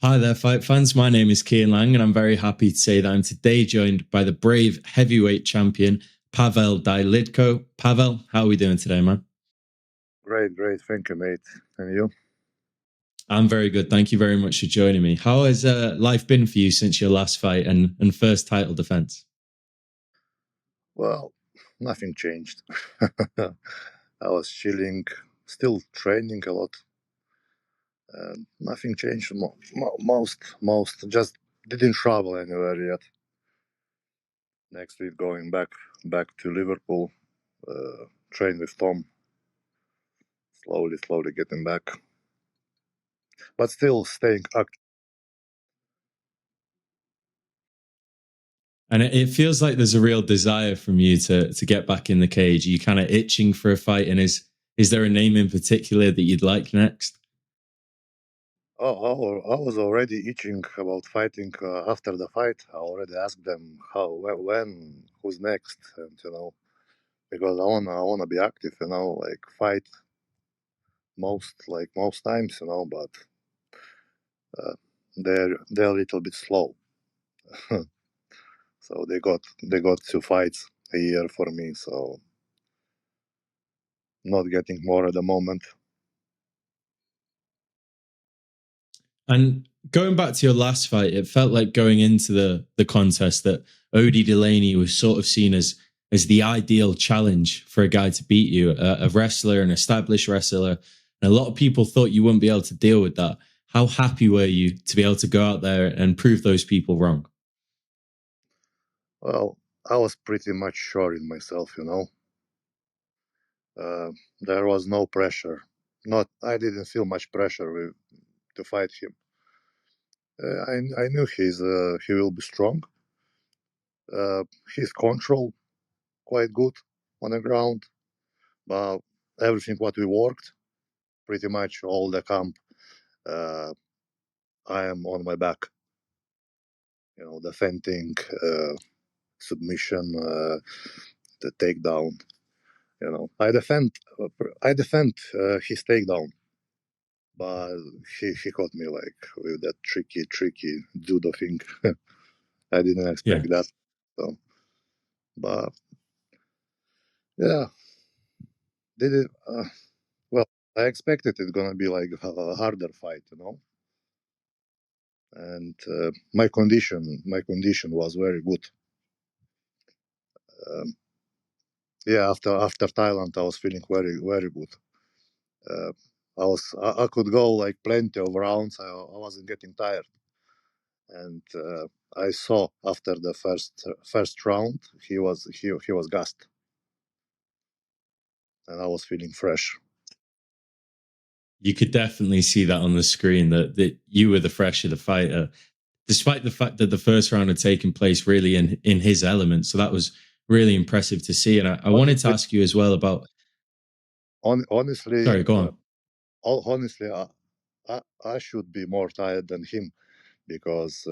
Hi there, fight fans. My name is Kian Lang, and I'm very happy to say that I'm today joined by the brave heavyweight champion, Pavel Dailidko. Pavel, how are we doing today, man? Great, great. Thank you, mate. And you? I'm very good. Thank you very much for joining me. How has life been for you since your last fight and first title defense? Well, nothing changed. I was chilling, still training a lot. Nothing changed. Most just didn't travel anywhere yet. Next week, going back to Liverpool. Train with Tom. Slowly getting back, but still staying active. And it feels like there's a real desire from you to get back in the cage. Are you kind of itching for a fight? And is there a name in particular that you'd like next? I was already itching about fighting. After the fight, I already asked them how, when, who's next, and because I wanna be active, like fight most times, but uh, they're a little bit slow, so they got 2 fights a year for me, so not getting more at the moment. And going back to your last fight, it felt like going into the contest that Odie Delaney was sort of seen as the ideal challenge for a guy to beat you, a wrestler, an established wrestler. And a lot of people thought you wouldn't be able to deal with that. How happy were you to be able to go out there and prove those people wrong? Well, I was pretty much sure in myself. Uh, there was no pressure. Not I didn't feel much pressure to fight him. I knew he will be strong. His control quite good on the ground, but everything what we worked, pretty much all the camp, uh, I am on my back. Defending, submission, the takedown. I defend his takedown, but he caught me like with that tricky judo thing. I didn't Yeah. expect that. So, but yeah, did it. Well, I expected it gonna be like a harder fight. And my condition was very good. Um, yeah, after Thailand, I was feeling very good. Uh, I could go like plenty of rounds. I wasn't getting tired, and I saw after the first round he was gassed, and I was feeling fresh. You could definitely see that on the screen that you were the fresh of the fighter, despite the fact that the first round had taken place really in his element. So that was really impressive to see. And I wanted to Honestly, ask you as well about. honestly, Sorry, go on. honestly, I should be more tired than him because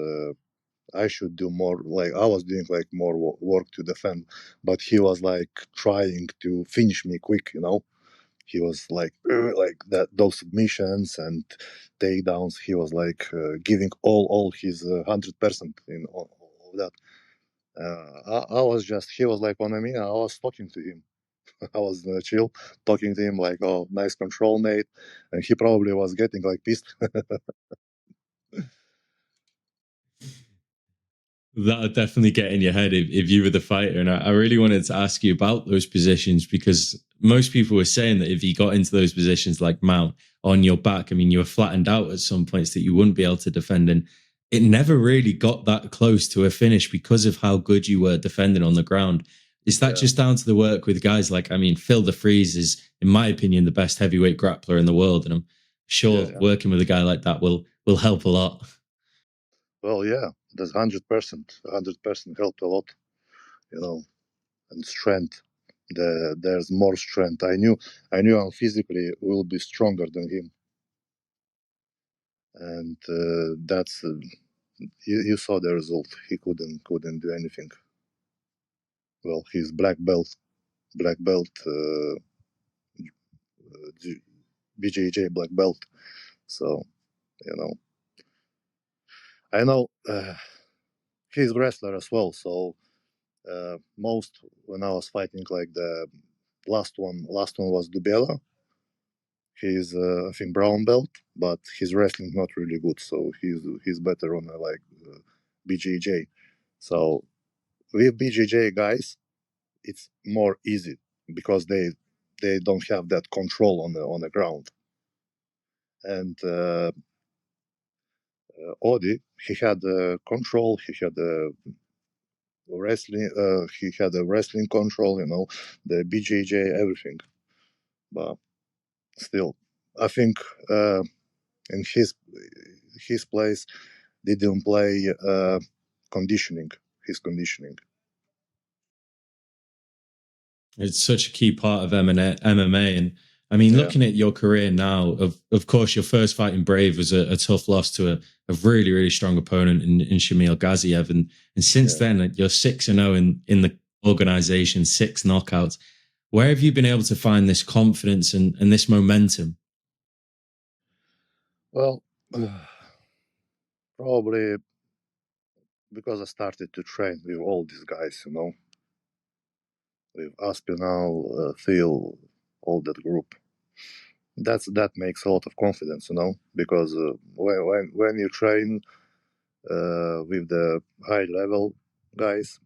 I should do more. Like I was doing like more work to defend, but he was like trying to finish me quick. He was like that those submissions and takedowns. He was like giving all his 100% in all of that. I was just he was like on me. I was talking to him. I was chill, talking to him like, "Oh, nice control, mate," and he probably was getting like pissed. That would definitely get in your head if you were the fighter. And I really wanted to ask you about those positions because most people were saying that if you got into those positions like Mount on your back, I mean, you were flattened out at some points that you wouldn't be able to defend. And it never really got that close to a finish because of how good you were defending on the ground. Is that Yeah, just down to the work with guys like, I mean, Phil DeFries is, in my opinion, the best heavyweight grappler in the world. And I'm yeah, sure yeah. working with a guy like that will help a lot. Well, yeah, that's 100%. 100% helped a lot, you know, and strength. There's more strength. I knew I'm physically will be stronger than him, and that's you saw the result. He couldn't do anything. Well, he's black belt, BJJ black belt. So you know, I know he's a wrestler as well. So most when I was fighting like the last one was Dubela. He's I think brown belt, but his wrestling not really good. So he's better on like BJJ. So with BJJ guys, it's more easy because they don't have that control on the ground. And Odi, he had control. He had wrestling. He had a wrestling control. The BJJ, everything. But still, I think in his place, they didn't play conditioning. His conditioning. It's such a key part of MMA. And I mean, Yeah, looking at your career now, of course, your first fight in Brave was a tough loss to a really, really strong opponent in Shamil Gaziev. And since yeah. then, you're 6-0 in the organization, 6 knockouts. Where have you been able to find this confidence and this momentum? Well, probably because I started to train with all these guys. With Aspinall, Phil, all that group. That makes a lot of confidence, because when you train with the high level guys,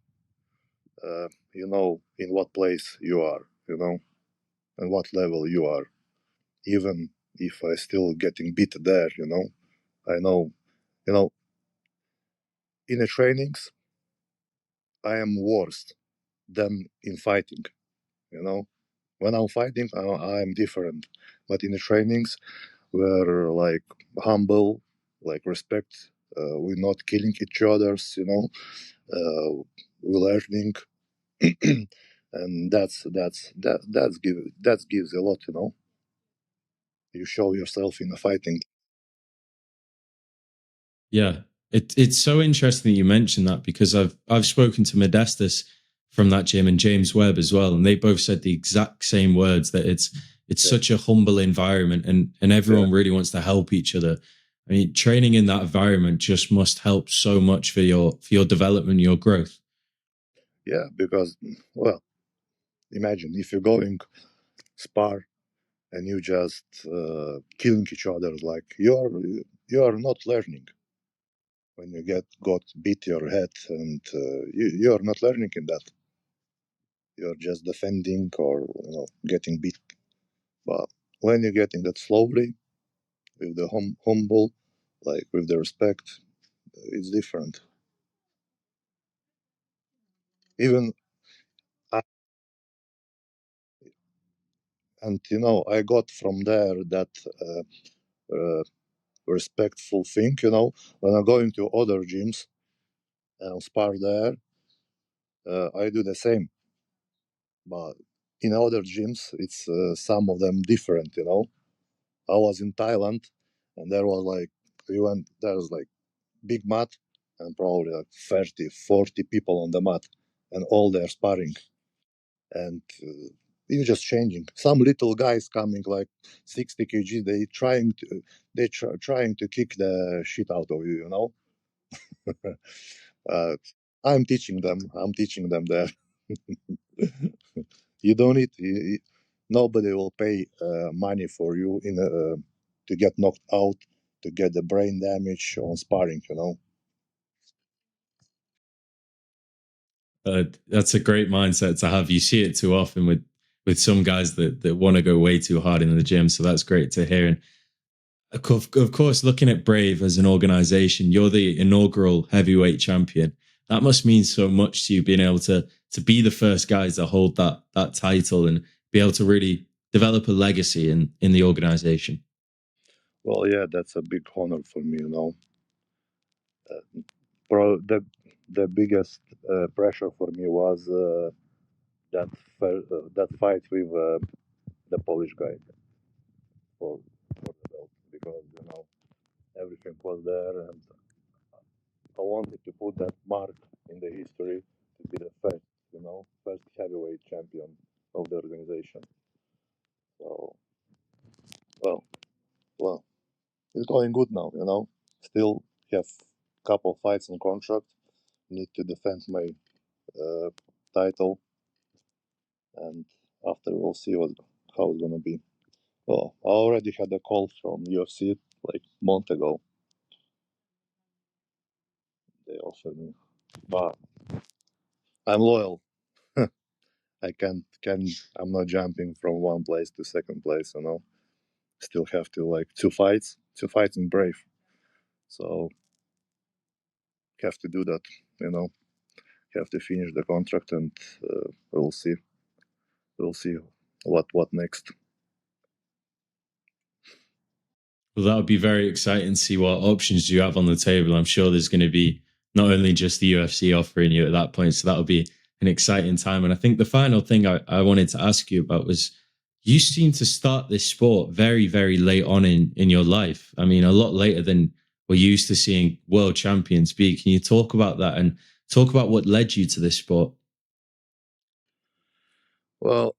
you know in what place you are, and what level you are. Even if I still getting beat there, I know, you know, in the trainings I am worse than in fighting. You know, when I'm fighting, I'm different, but in the trainings we're like humble, like respect. We're not killing each others, we're learning, and that gives a lot. You show yourself in the fighting. Yeah, it's so interesting that you mentioned that because I've spoken to Modestus from that gym and James Webb as well, and they both said the exact same words that it's Yeah, such a humble environment and yeah, everyone really wants to help each other. I mean, training in that environment just must help so much for your development, your growth. yeah. Because well, imagine if you're going spar and you just killing each other, like you are not learning. When you got beat your head, and you are not learning in that. You're just defending or getting beat. But when you're getting that slowly with the humble, like with the respect, it's different. Even I, and I got from there that uh, respectful thing. When I'm going to other gyms and spar there, I do the same. But in other gyms, it's some of them different. I was in Thailand, and there was like we went. There's like big mat, and probably like 30, 40 people on the mat, and all they're sparring, and you're just changing. Some little guys coming like 60 kg, trying to kick the shit out of you. uh, I'm teaching them there. You don't need. Nobody will pay money for you to get knocked out, to get the brain damage on sparring. That's a great mindset to have. You see it too often with some guys that want to go way too hard in the gym. So that's great to hear. And of course, looking at Brave as an organization, you're the inaugural heavyweight champion. That must mean so much to you being able to be the first guys to hold that title and be able to really develop a legacy in the organization. Well, yeah, that's a big honor for me. Pro the biggest pressure for me was that fight with the Polish guy for the belt, because everything was there, and I wanted to put that mark in the history to be the first heavyweight champion of the organization. So well, well, it's going good now. Still have couple fights on contract. Need to defend my title, and after we'll see how it's gonna be. Well, I already had a call from UFC like a month ago. They offered me, but I'm loyal. I can I'm not jumping from one place to second place. Still have to like two fights in Brave. So have to do that. You know, have to finish the contract, and we'll see. We'll see what next. Well, that would be very exciting to see what options you have on the table. I'm sure there's going to be not only just the UFC offering you at that point. So that'll be an exciting time. And I think the final thing I wanted to ask you about was you seem to start this sport very, very late on in your life. I mean, a lot later than we're used to seeing world champions be. Can you talk about that and talk about what led you to this sport? Well,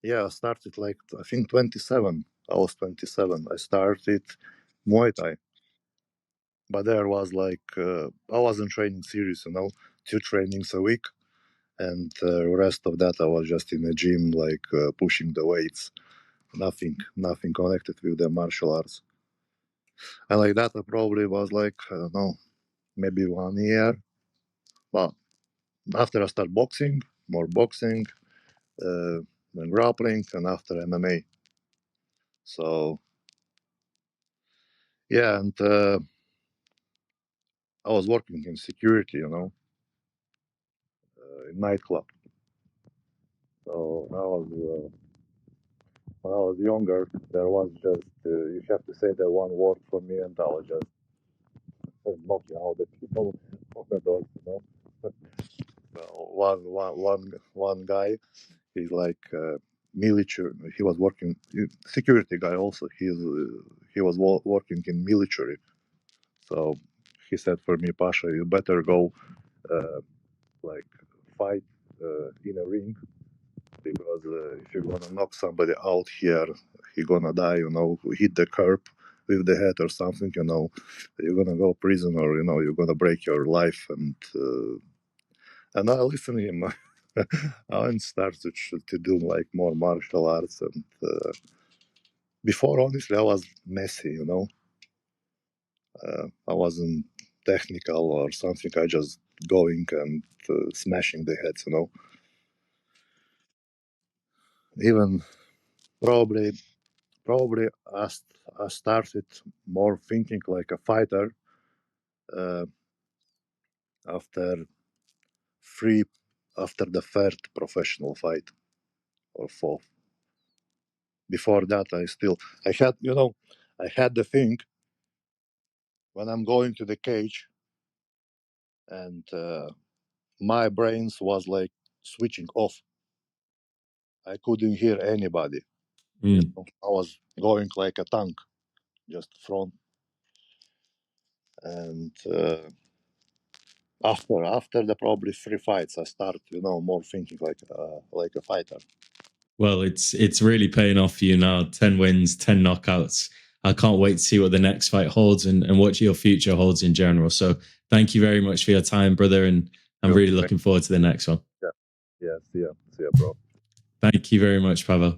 yeah, I started like I think 27. I was 27. I started Muay Thai, but there was like I wasn't training serious, 2 trainings a week, and the rest of that I was just in the gym, like pushing the weights. Nothing connected with the martial arts. And like that, I probably was like I don't know, maybe 1 year. But after I start boxing, more boxing, uh, then grappling, and after MMA. So yeah, and I was working in security, in nightclub. So when I was younger, there was just you have to say that one word for me, and I was just knocking out the people on the doors. So one guy, he's like military. He was working security guy also. He was working in military. So he said for me, Pasha, you better go like fight in a ring because if you're gonna knock somebody out here, he gonna die. Hit the curb with the head or something. You're gonna go prison, or you're gonna break your life. And I listened to him. I started to do like more martial arts, and before honestly I was messy. I wasn't technical or something. I just going and smashing the heads. Even probably probably I started more thinking like a fighter uh, after three after the third professional fight or fourth. Before that, I had the thing when I'm going to the cage, and my brains was like switching off. I couldn't hear anybody. Mm. I was going like a tank, just front. And after the probably 3 fights, I start more thinking like a fighter. Well, it's really paying off for you now. 10 wins, 10 knockouts. I can't wait to see what the next fight holds and what your future holds in general. So thank you very much for your time, brother. And I'm Sure. really looking forward to the next one. Yeah, yeah. See ya, bro. Thank you very much, Pavel.